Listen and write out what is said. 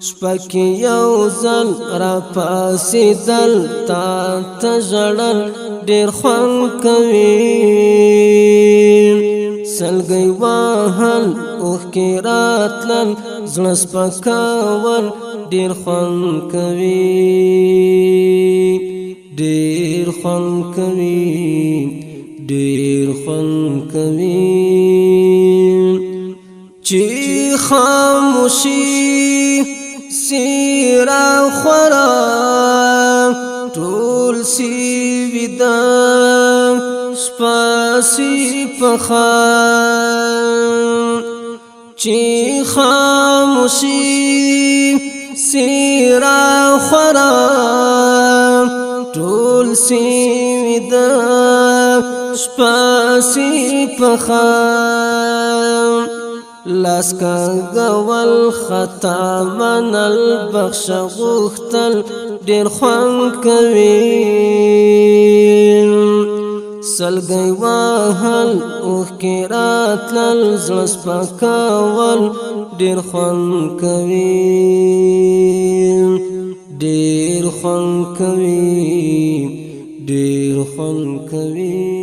شپکی یو ځل را پاسېدل تا ته ژړل ډېر خوند کوي سلګۍ وهل اوښکې راتلل زړه سپکول ډېر خوند کوي ډېر خوند کوي ډېر خوند کوي چې خاموشي سیرا خورا ټول سی ودا سپاسی پخان چې خاموشي سیرا خورا ټول سی ودا سپاسی پخان لاس کا گول خطا منل بخش غختل ډېر خوند کوي سلګۍ وهل اوښکې راتلل زړه سپکول ډېر خوند کوي ډېر خوند کوي ډېر خوند کوي